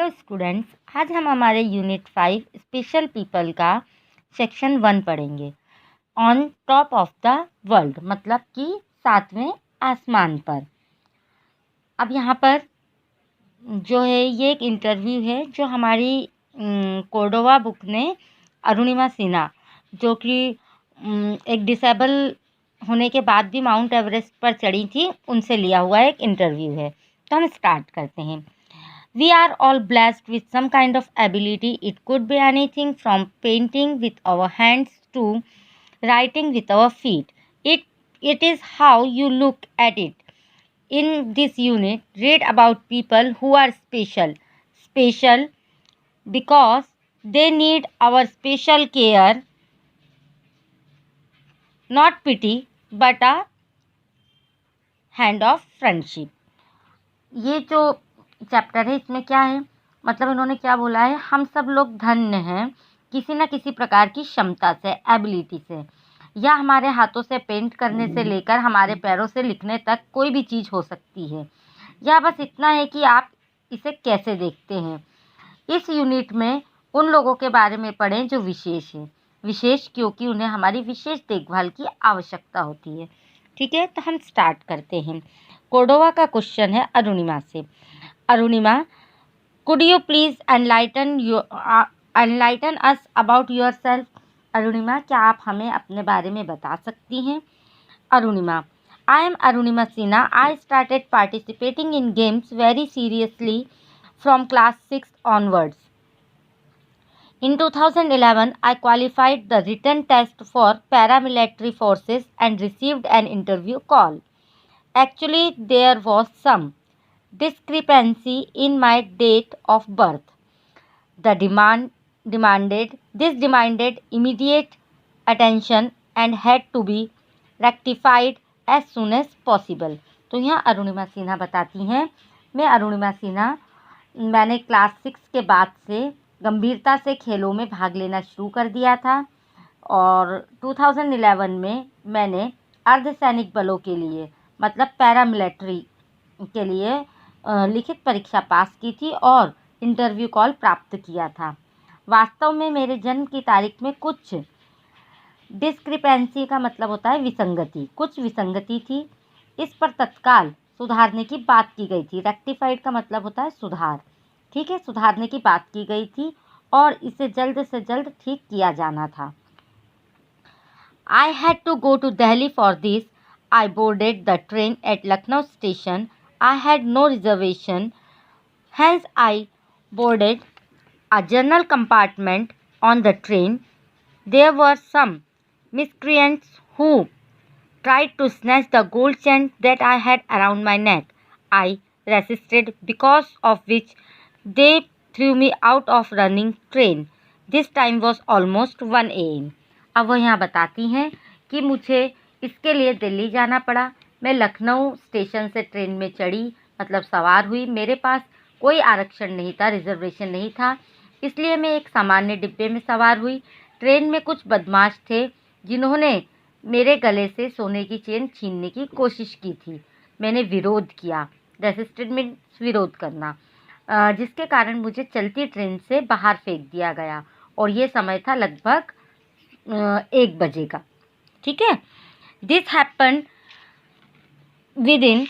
Hello students, आज हम हमारे यूनिट 5 स्पेशल पीपल का सेक्शन 1 पढ़ेंगे। On top of the world मतलब कि 7वें आसमान पर। अब यहाँ पर जो है ये एक इंटरव्यू है जो हमारी कोर्डोवा बुक ने अरुणिमा सिन्हा जो कि एक डिसेबल होने के बाद भी माउंट एवरेस्ट पर चढ़ी थी, उनसे लिया हुआ एक इंटरव्यू है। तो हम स्टार्ट करते हैं। We are all blessed with some kind of ability. It could be anything from painting with our hands to writing with our feet. It is how you look at it. In this unit, read about people who are special. Special because they need our special care, not pity, but a hand of friendship. ये जो chapter है इसमें क्या है, मतलब इन्होंने क्या बोला है, हम सब लोग धन्य हैं किसी न किसी प्रकार की क्षमता से, एबिलिटी से, या हमारे हाथों से पेंट करने से लेकर हमारे पैरों से लिखने तक कोई भी चीज़ हो सकती है। या बस इतना है कि आप इसे कैसे देखते हैं। इस यूनिट में उन लोगों के बारे में पढ़ें जो विशेष हैं। विशेष क्योंकि उन्हें हमारी विशेष देखभाल की आवश्यकता होती है। ठीक है, तो हम स्टार्ट करते हैं। कोर्डोवा का क्वेश्चन है अरुणिमा से। Arunima, could you please enlighten us about yourself? Arunima, क्या आप हमें अपने बारे में बता सकती हैं? Arunima, I am Arunima Sinha. I started participating in games very seriously from class 6 onwards. In 2011, I qualified the written test for paramilitary forces and received an interview call. Actually, there was some discrepancy in my date of birth. This demanded immediate attention and had to be rectified as soon as possible. तो यहाँ अरुणिमा सिन्हा बताती हैं, मैं अरुणिमा सिन्हा, मैंने class 6 के बाद से गंभीरता से खेलों में भाग लेना शुरू कर दिया था और 2011 में मैंने अर्धसैनिक बलों के लिए मतलब पैरामिलिट्री के लिए लिखित परीक्षा पास की थी और इंटरव्यू कॉल प्राप्त किया था। वास्तव में मेरे जन्म की तारीख में कुछ डिस्क्रिपेंसी का मतलब होता है विसंगति, कुछ विसंगति थी। इस पर तत्काल सुधारने की बात की गई थी। रेक्टिफाइड का मतलब होता है सुधार। ठीक है, सुधारने की बात की गई थी और इसे जल्द से जल्द ठीक किया जाना था। I had to go to Delhi for this. I boarded the train at Lucknow station. I had no reservation. Hence, I boarded a general compartment on the train. There were some miscreants who tried to snatch the gold chain that I had around my neck. I resisted, because of which they threw me out of running train. This time was almost 1 a.m. अब वो यहाँ बताती हैं कि मुझे इसके लिए दिल्ली जाना पड़ा। मैं लखनऊ स्टेशन से ट्रेन में चढ़ी, मतलब सवार हुई। मेरे पास कोई आरक्षण नहीं था, रिजर्वेशन नहीं था, इसलिए मैं एक सामान्य डिब्बे में सवार हुई। ट्रेन में कुछ बदमाश थे जिन्होंने मेरे गले से सोने की चेन छीनने की कोशिश की थी। मैंने विरोध किया। रेसिस्टेड मीन्स विरोध करना, जिसके कारण मुझे चलती ट्रेन से बाहर फेंक दिया गया और ये समय था लगभग 1 बजे का। ठीक है, this happen with in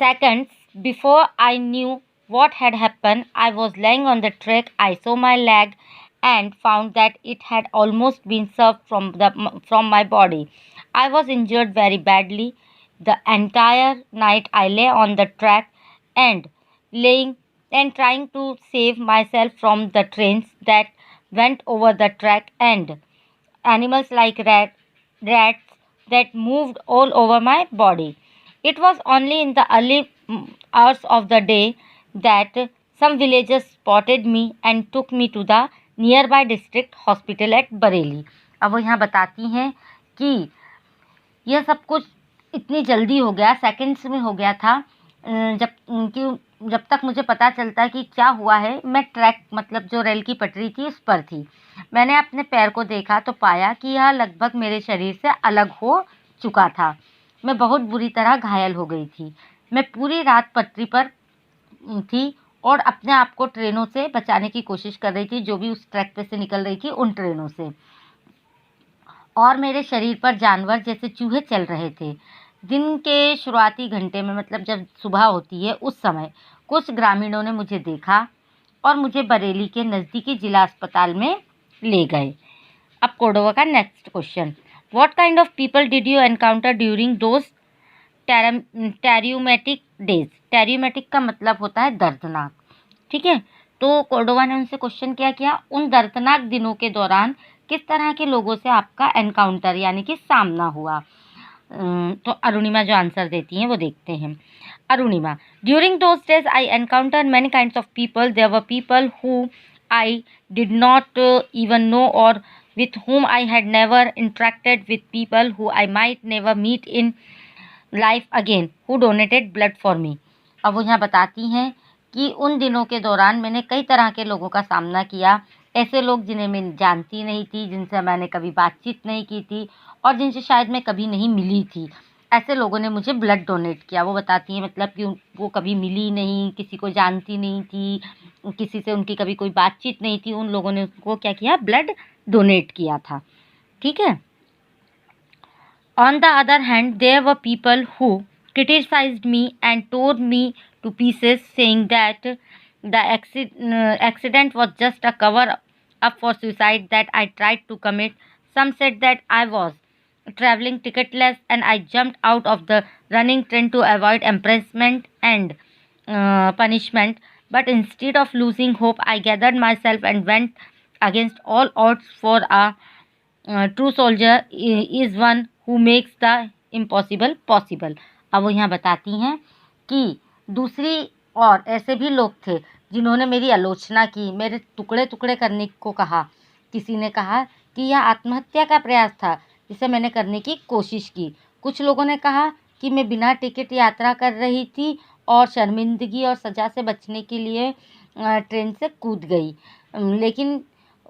seconds. Before I knew what had happened, I was lying on the track. I saw my leg and found that it had almost been severed from my body. I was injured very badly. The entire night I lay on the track and trying to save myself from the trains that went over the track and animals like rats that moved all over my body. It was only in the early hours of the day that some villagers spotted me and took me to the nearby district hospital at Bareilly. अब वो यहाँ बताती हैं कि यह सब कुछ इतनी जल्दी हो गया, सेकंड्स में हो गया था। जब तक मुझे पता चलता कि क्या हुआ है, मैं ट्रैक मतलब जो रेल की पटरी थी उस पर थी। मैंने अपने पैर को देखा तो पाया कि यह लगभग मेरे शरीर से अलग हो चुका था। मैं बहुत बुरी तरह घायल हो गई थी। मैं पूरी रात पटरी पर थी और अपने आप को ट्रेनों से बचाने की कोशिश कर रही थी, जो भी उस ट्रैक पे से निकल रही थी उन ट्रेनों से। और मेरे शरीर पर जानवर जैसे चूहे चल रहे थे। दिन के शुरुआती घंटे में, मतलब जब सुबह होती है उस समय, कुछ ग्रामीणों ने मुझे देखा और मुझे बरेली के नज़दीकी जिला अस्पताल में ले गए। अब कोर्डोवा का next question, what kind of people did you encounter during those traumatic days. Traumatic का मतलब होता है दर्दनाक, ठीक है। तो कोर्डोवा ने उनसे क्वेश्चन क्या किया, उन दर्दनाक दिनों के दौरान किस तरह के लोगों से आपका एनकाउंटर यानी कि सामना हुआ। तो अरुणिमा जो आंसर देती हैं वो देखते हैं। Arunima, during those days I encounter many kinds of people. There were people who I did not even know or with whom I had never interacted, with people who I might never meet in life again, who donated blood for me। अब वो यहाँ बताती हैं कि उन दिनों के दौरान मैंने कई तरह के लोगों का सामना किया। ऐसे लोग जिन्हें मैं जानती नहीं थी, जिनसे मैंने कभी बातचीत नहीं की थी और जिनसे शायद मैं कभी नहीं मिली थी, ऐसे लोगों ने मुझे ब्लड डोनेट किया। वो बताती हैं मतलब कि वो कभी मिली नहीं, किसी को जानती नहीं थी, किसी से उनकी कभी कोई बातचीत नहीं थी, उन लोगों ने उनको क्या किया, ब्लड डोनेट किया था, ठीक है। On the other hand, there were people who criticized me and tore me to pieces, saying that the accident was just a cover up for suicide that I tried to commit. Some said that I was traveling ticketless and I jumped out of the running train to avoid imprisonment and punishment. But instead of losing hope, I gathered myself and went against all odds, for a true soldier is one who makes the impossible possible। अब वो यहाँ बताती हैं कि दूसरी और ऐसे भी लोग थे जिन्होंने मेरी आलोचना की, मेरे टुकड़े टुकड़े करने को कहा। किसी ने कहा कि यह आत्महत्या का प्रयास था जिसे मैंने करने की कोशिश की। कुछ लोगों ने कहा कि मैं बिना टिकट यात्रा कर रही थी और शर्मिंदगी और सज़ा से बचने के लिए ट्रेन से कूद गई, लेकिन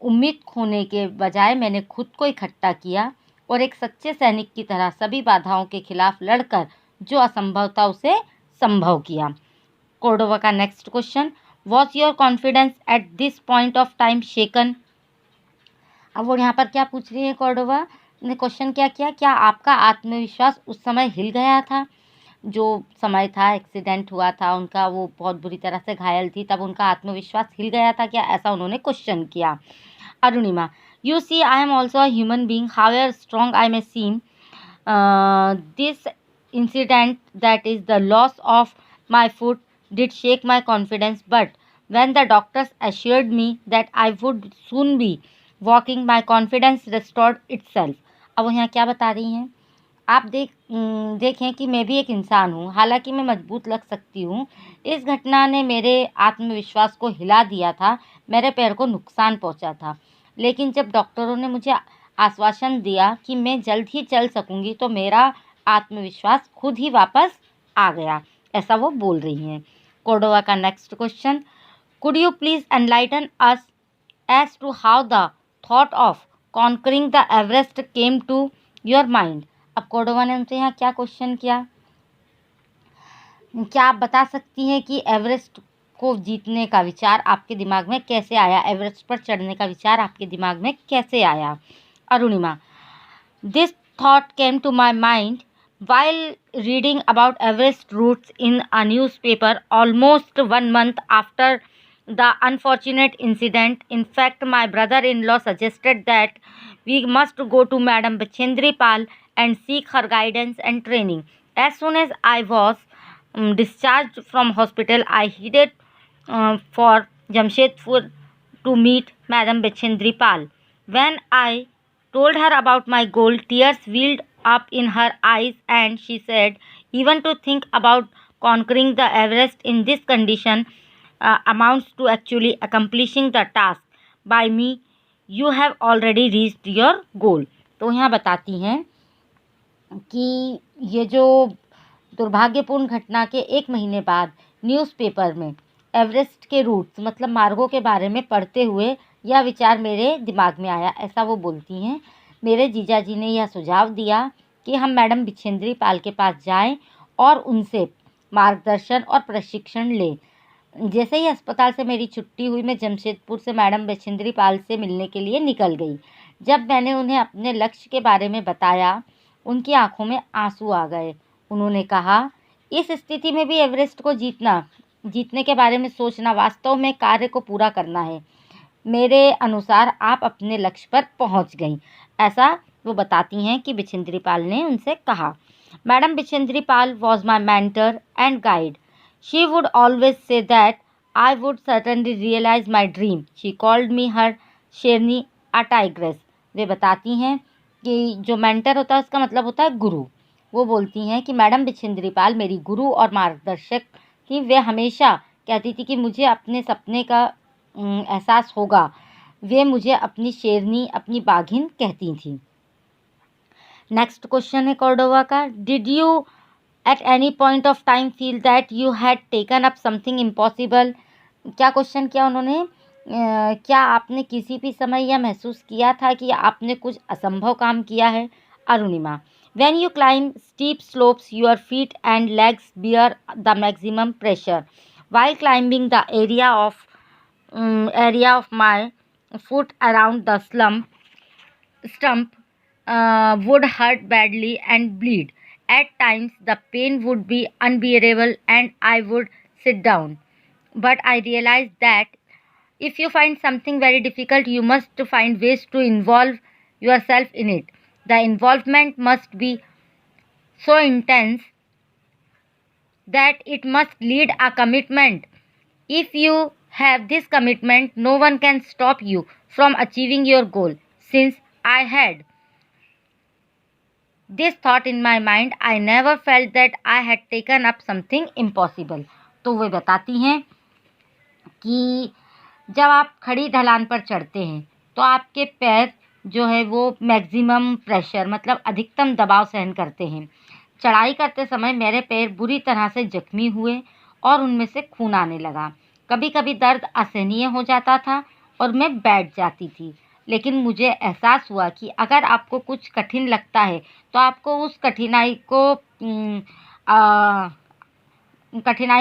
उम्मीद खोने के बजाय मैंने खुद को इकट्ठा किया और एक सच्चे सैनिक की तरह सभी बाधाओं के खिलाफ लड़कर जो असंभव था उसे संभव किया। कोर्डोवा का next question, was your confidence at this point of time shaken. अब वो यहाँ पर क्या पूछ रही है, कोर्डोवा ने क्वेश्चन क्या किया, क्या आपका आत्मविश्वास उस समय हिल गया था। जो समय था, एक्सीडेंट हुआ था उनका, वो बहुत बुरी तरह से घायल थी, तब उनका आत्मविश्वास हिल गया था क्या, ऐसा उन्होंने क्वेश्चन किया। Arunima, you see, I am also a human being, however strong I may seem. This incident, that is the loss of my foot, did shake my confidence, but when the doctors assured me that I would soon be walking, my confidence restored itself। अब वो यहाँ क्या बता रही हैं, आप देखें कि मैं भी एक इंसान हूँ, हालांकि मैं मजबूत लग सकती हूँ। इस घटना ने मेरे आत्मविश्वास को हिला दिया था, मेरे पैर को नुकसान पहुँचा था, लेकिन जब डॉक्टरों ने मुझे आश्वासन दिया कि मैं जल्द ही चल सकूंगी तो मेरा आत्मविश्वास खुद ही वापस आ गया, ऐसा वो बोल रही हैं। कोर्डोवा का next question, could you please enlighten us as to how the thought of conquering the Everest came to your mind. अब कोर्डोवा ने उनसे यहाँ क्या क्वेश्चन किया, क्या आप बता सकती हैं कि एवरेस्ट को जीतने का विचार आपके दिमाग में कैसे आया, एवरेस्ट पर चढ़ने का विचार आपके दिमाग में कैसे आया। Arunima, this thought came to my mind while reading about Everest routes in a newspaper almost 1 month after the unfortunate incident. In fact, my brother-in-law suggested that we must go to Madam Bachendri Pal and seek her guidance and training. As soon as I was discharged from hospital, I headed for Jamshedpur to meet Madam Bachendri Pal. When I told her about my goal, tears welled up in her eyes and she said, even to think about conquering the Everest in this condition amounts to actually accomplishing the task. By me, you have already reached your goal। तो यहाँ बताती हैं कि ये जो दुर्भाग्यपूर्ण घटना के 1 महीने बाद न्यूज़पेपर में एवरेस्ट के रूट्स मतलब मार्गों के बारे में पढ़ते हुए यह विचार मेरे दिमाग में आया, ऐसा वो बोलती हैं। मेरे जीजा जी ने यह सुझाव दिया कि हम मैडम बिछेंद्री पाल के पास जाएं और उनसे मार्गदर्शन और प्रशिक्षण लें। जैसे ही अस्पताल से मेरी छुट्टी हुई, मैं जमशेदपुर से मैडम बछेंद्री पाल से मिलने के लिए निकल गई। जब मैंने उन्हें अपने लक्ष्य के बारे में बताया, उनकी आंखों में आंसू आ गए। उन्होंने कहा, इस स्थिति में भी एवरेस्ट को जीतने के बारे में सोचना वास्तव में कार्य को पूरा करना है। मेरे अनुसार आप अपने लक्ष्य पर पहुंच गई। ऐसा वो बताती हैं कि बछेंद्री पाल ने उनसे कहा। Madam Bachendri Pal was my mentor and guide. She would always say that I would certainly realize my dream. She called me her शेरनी a tigress. वे बताती हैं कि जो मेंटर होता है उसका मतलब होता है गुरु। वो बोलती हैं कि मैडम बछेंद्री पाल मेरी गुरु और मार्गदर्शक थी। वे हमेशा कहती थी कि मुझे अपने सपने का एहसास होगा। वे मुझे अपनी शेरनी, अपनी बाघिन कहती थी। नेक्स्ट क्वेश्चन है कॉर्डोवा का, did you at any point of time feel that you had taken up something impossible? क्या क्वेश्चन किया उन्होंने, क्या आपने किसी भी समय यह महसूस किया था कि आपने कुछ असंभव काम किया है? Arunima, when you climb steep slopes your feet and legs bear the maximum pressure. While climbing the area of my foot around the stump would hurt badly and bleed. At times the pain would be unbearable and I would sit down. But I realized that if you find something very difficult, you must find ways to involve yourself in it. The involvement must be so intense that it must lead a commitment. If you have this commitment, no one can stop you from achieving your goal. Since I had this thought in my mind, I never felt that I had taken up something impossible. तो वे बताती हैं कि जब आप खड़ी ढलान पर चढ़ते हैं तो आपके पैर जो है वो मैक्सिमम प्रेशर मतलब अधिकतम दबाव सहन करते हैं। चढ़ाई करते समय मेरे पैर बुरी तरह से जख्मी हुए और उनमें से खून आने लगा। कभी कभी दर्द असहनीय हो जाता था और मैं बैठ जाती थी। लेकिन मुझे एहसास हुआ कि अगर आपको कुछ कठिन लगता है तो आपको उस कठिनाई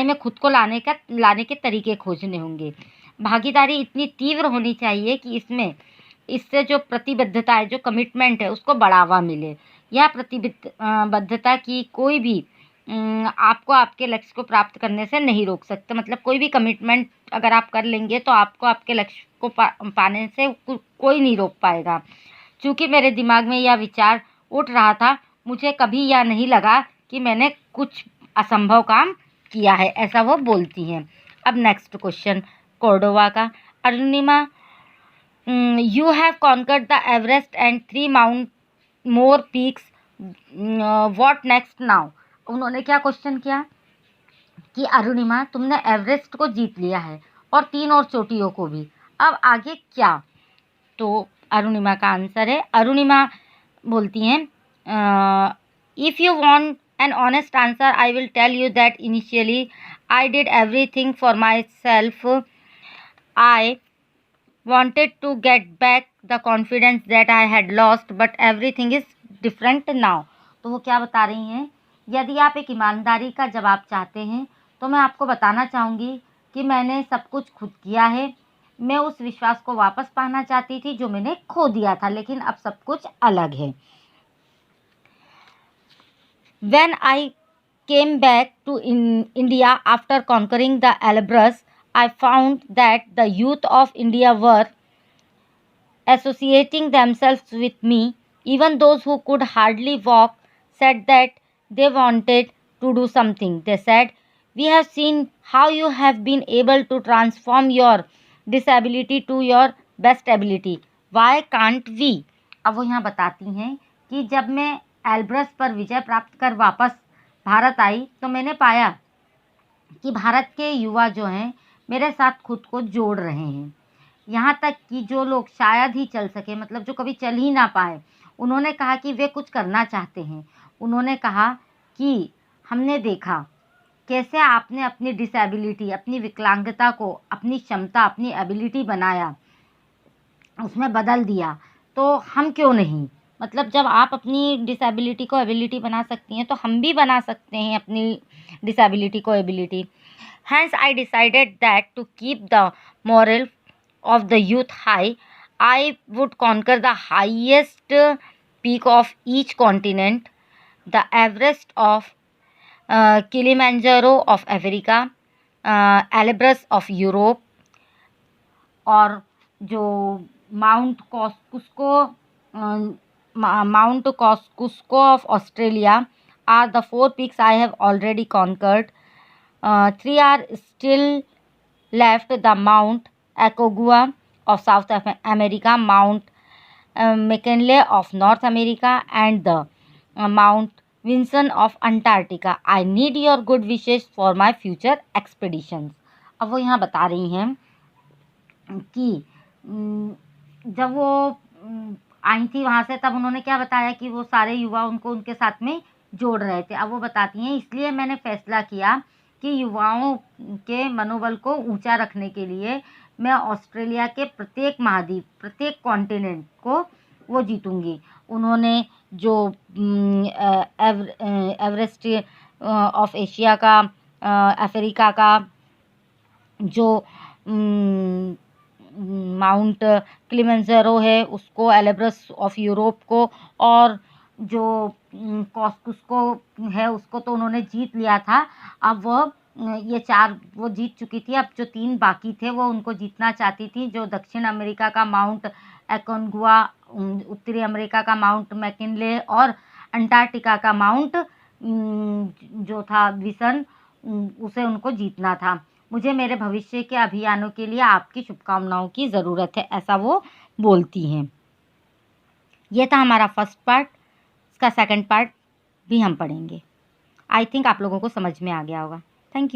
में खुद को लाने के तरीके खोजने होंगे। भागीदारी इतनी तीव्र होनी चाहिए कि इससे जो प्रतिबद्धता है, जो कमिटमेंट है, उसको बढ़ावा मिले। यह प्रतिबद्धता की कोई भी आपको आपके लक्ष्य को प्राप्त करने से नहीं रोक सकता। मतलब कोई भी कमिटमेंट अगर आप कर लेंगे तो आपको आपके लक्ष्य को पाने से कोई नहीं रोक पाएगा। चूँकि मेरे दिमाग में यह विचार उठ रहा था, मुझे कभी यह नहीं लगा कि मैंने कुछ असंभव काम किया है। ऐसा वो बोलती हैं। अब नेक्स्ट क्वेश्चन कॉर्डोवा का, Arunima, you have conquered the Everest and 3 more peaks. What next now? उन्होंने क्या क्वेश्चन किया कि अरुणिमा, तुमने एवरेस्ट को जीत लिया है और 3 और चोटियों को भी, अब आगे क्या? तो अरुणिमा का आंसर है, अरुणिमा बोलती हैं, if you want an honest answer, I will tell you that initially I did everything for myself. I wanted to get back the confidence that I had lost, but everything is different now. तो वो क्या बता रही हैं, यदि आप एक ईमानदारी का जवाब चाहते हैं तो मैं आपको बताना चाहूँगी कि मैंने सब कुछ खुद किया है। मैं उस विश्वास को वापस पाना चाहती थी जो मैंने खो दिया था, लेकिन अब सब कुछ अलग है। When I came back to India after conquering the Elbrus, I found that the youth of India were associating themselves with me. Even those who could hardly walk said that they wanted to do something. They said, "We have seen how you have been able to transform your disability to your best ability. Why can't we?" अब वो यहाँ बताती हैं कि जब मैं Elbrus पर विजय प्राप्त कर वापस भारत आई तो मैंने पाया कि भारत के युवा जो हैं मेरे साथ खुद को जोड़ रहे हैं। यहाँ तक कि जो लोग शायद ही चल सके, मतलब जो कभी चल ही ना पाए, उन्होंने कहा कि वे कुछ करना चाहते हैं। उन्होंने कहा कि हमने देखा कैसे आपने अपनी डिसेबिलिटी, अपनी विकलांगता को अपनी क्षमता, अपनी एबिलिटी बनाया, उसमें बदल दिया, तो हम क्यों नहीं। मतलब जब आप अपनी डिसेबिलिटी को एबिलिटी बना सकती हैं तो हम भी बना सकते हैं अपनी डिसेबिलिटी को ability. Hence, I decided that to keep the morale of the youth high, I would conquer the highest peak of each continent, the Everest of Kilimanjaro of Africa, Elbrus of Europe, और जो Mount Kosciuszko Mount Kosciuszko of Australia are the 4 peaks I have already conquered. 3 are still left: the Mount Aconcagua of South America, Mount McKinley of North America, and the Mount Vinson of Antarctica. I need your good wishes for my future expeditions. अब वो यहाँ बता रही हैं कि जब वो आई थी वहाँ से, तब उन्होंने क्या बताया कि वो सारे युवा उनको उनके साथ में जोड़ रहे थे। अब वो बताती हैं, इसलिए मैंने फैसला किया कि युवाओं के मनोबल को ऊंचा रखने के लिए मैं ऑस्ट्रेलिया के प्रत्येक महाद्वीप, प्रत्येक कॉन्टिनेंट को वो जीतूंगी। उन्होंने जो एवरेस्ट ऑफ एशिया का, अफ्रीका का, जो माउंट किलिमंजारो है उसको, एलेब्रस ऑफ यूरोप को, और जो कॉस्कुस्को है उसको तो उन्होंने जीत लिया था। अब वो ये 4 वो जीत चुकी थी। अब जो 3 बाकी थे वो उनको जीतना चाहती थी। जो दक्षिण अमेरिका का माउंट एकोनगुआ, उत्तरी अमेरिका का माउंट मैकिनले, और अंटार्कटिका का माउंट जो था विसन, उसे उनको जीतना था। मुझे मेरे भविष्य के अभियानों के लिए आपकी शुभकामनाओं की ज़रूरत है, ऐसा वो बोलती हैं। ये था हमारा फर्स्ट पार्ट। इसका सेकंड पार्ट भी हम पढ़ेंगे। आई थिंक आप लोगों को समझ में आ गया होगा।